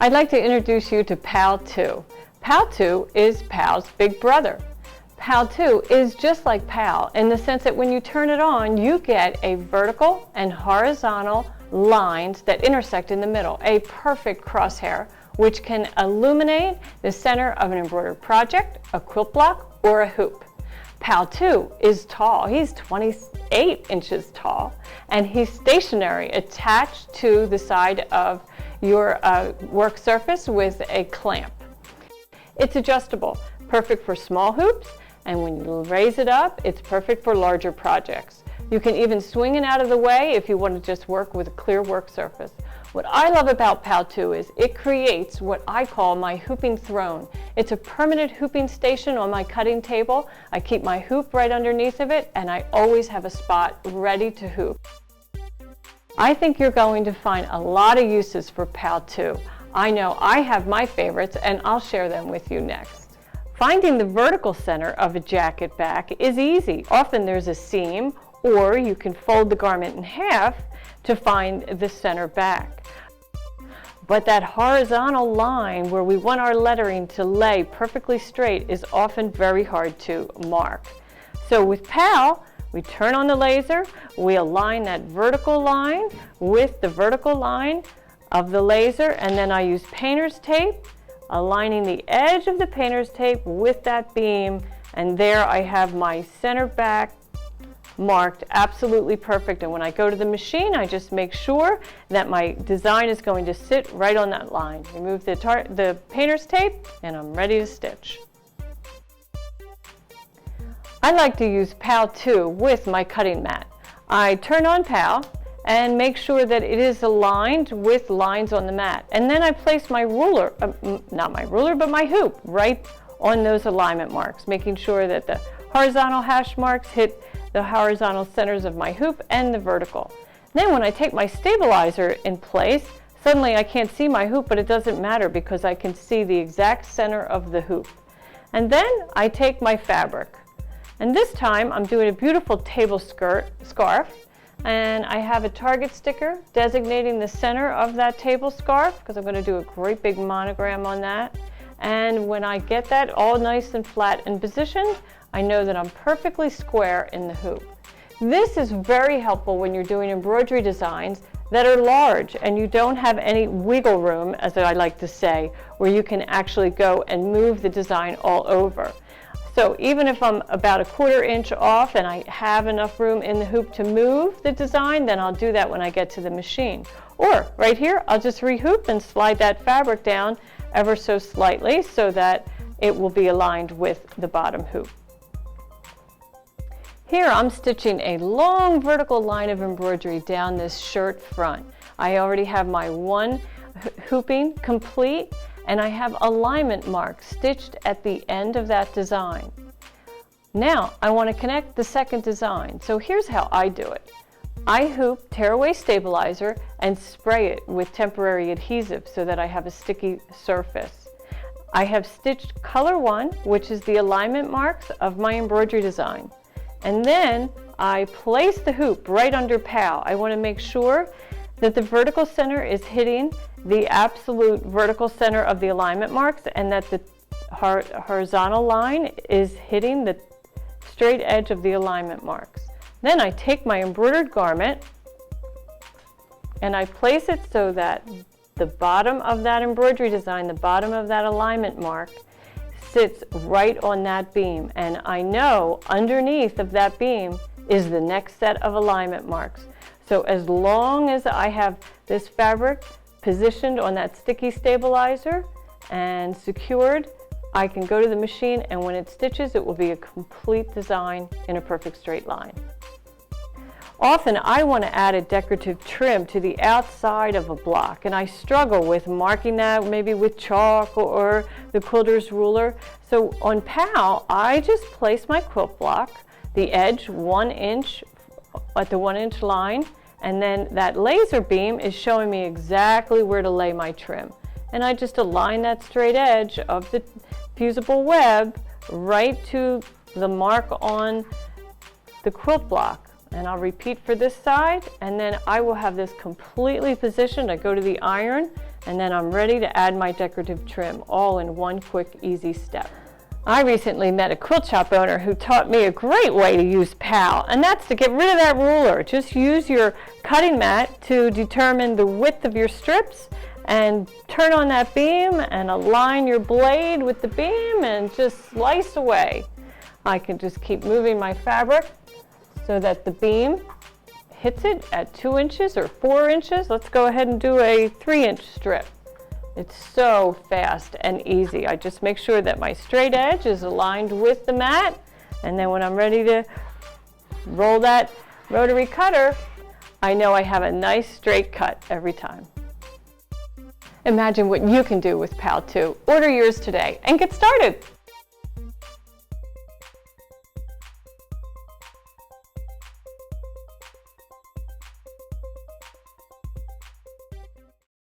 I'd like to introduce you to PAL 2. PAL 2 is PAL's big brother. PAL 2 is just like PAL in the sense that when you turn it on, you get a vertical and horizontal lines that intersect in the middle, a perfect crosshair, which can illuminate the center of an embroidered project, a quilt block, or a hoop. PAL 2 is tall. He's 28 inches tall, and he's stationary, attached to the side of your work surface with a clamp. It's adjustable, perfect for small hoops, and when you raise it up, it's perfect for larger projects. You can even swing it out of the way if you want to just work with a clear work surface. What I love about PAL 2 is it creates what I call my hooping throne. It's a permanent hooping station on my cutting table. I keep my hoop right underneath of it, and I always have a spot ready to hoop. I think you're going to find a lot of uses for PAL 2. I know I have my favorites, and I'll share them with you next. Finding the vertical center of a jacket back is easy. Often there's a seam, or you can fold the garment in half to find the center back. But that horizontal line where we want our lettering to lay perfectly straight is often very hard to mark. So with PAL, we turn on the laser, we align that vertical line with the vertical line of the laser, and then I use painter's tape, aligning the edge of the painter's tape with that beam, and there I have my center back marked absolutely perfect. And when I go to the machine, I just make sure that my design is going to sit right on that line. Remove the painter's tape, and I'm ready to stitch. I like to use PAL 2 with my cutting mat. I turn on PAL and make sure that it is aligned with lines on the mat. And then I place my ruler, not my ruler, but my hoop right on those alignment marks, making sure that the horizontal hash marks hit the horizontal centers of my hoop and the vertical. Then when I take my stabilizer in place, suddenly I can't see my hoop, but it doesn't matter because I can see the exact center of the hoop. And then I take my fabric. And this time I'm doing a beautiful table scarf, and I have a target sticker designating the center of that table scarf because I'm going to do a great big monogram on that. And when I get that all nice and flat and positioned, I know that I'm perfectly square in the hoop. This is very helpful when you're doing embroidery designs that are large and you don't have any wiggle room, as I like to say, where you can actually go and move the design all over. So even if I'm about a 1/4 inch off and I have enough room in the hoop to move the design, then I'll do that when I get to the machine. Or right here, I'll just rehoop and slide that fabric down ever so slightly so that it will be aligned with the bottom hoop. Here I'm stitching a long vertical line of embroidery down this shirt front. I already have my one hooping complete, and I have alignment marks stitched at the end of that design. Now I want to connect the second design. So here's how I do it. I hoop tearaway stabilizer and spray it with temporary adhesive so that I have a sticky surface. I have stitched color 1, which is the alignment marks of my embroidery design. And then I place the hoop right under PAL. I want to make sure that the vertical center is hitting the absolute vertical center of the alignment marks and that the horizontal line is hitting the straight edge of the alignment marks. Then I take my embroidered garment and I place it so that the bottom of that embroidery design, the bottom of that alignment mark, sits right on that beam. And I know underneath of that beam is the next set of alignment marks. So as long as I have this fabric positioned on that sticky stabilizer and secured, I can go to the machine, and when it stitches, it will be a complete design in a perfect straight line. Often I want to add a decorative trim to the outside of a block, and I struggle with marking that maybe with chalk or the quilter's ruler. So on PAL, I just place my quilt block, the edge 1 inch at the 1 inch line, and then that laser beam is showing me exactly where to lay my trim. And I just align that straight edge of the fusible web right to the mark on the quilt block. And I'll repeat for this side, and then I will have this completely positioned. I go to the iron and then I'm ready to add my decorative trim, all in one quick, easy step. I recently met a quilt shop owner who taught me a great way to use PAL, and that's to get rid of that ruler. Just use your cutting mat to determine the width of your strips and turn on that beam and align your blade with the beam and just slice away. I can just keep moving my fabric so that the beam hits it at 2 inches or 4 inches. Let's go ahead and do a 3-inch strip. It's so fast and easy. I just make sure that my straight edge is aligned with the mat, and then when I'm ready to roll that rotary cutter, I know I have a nice straight cut every time. Imagine what you can do with PAL 2. Order yours today and get started.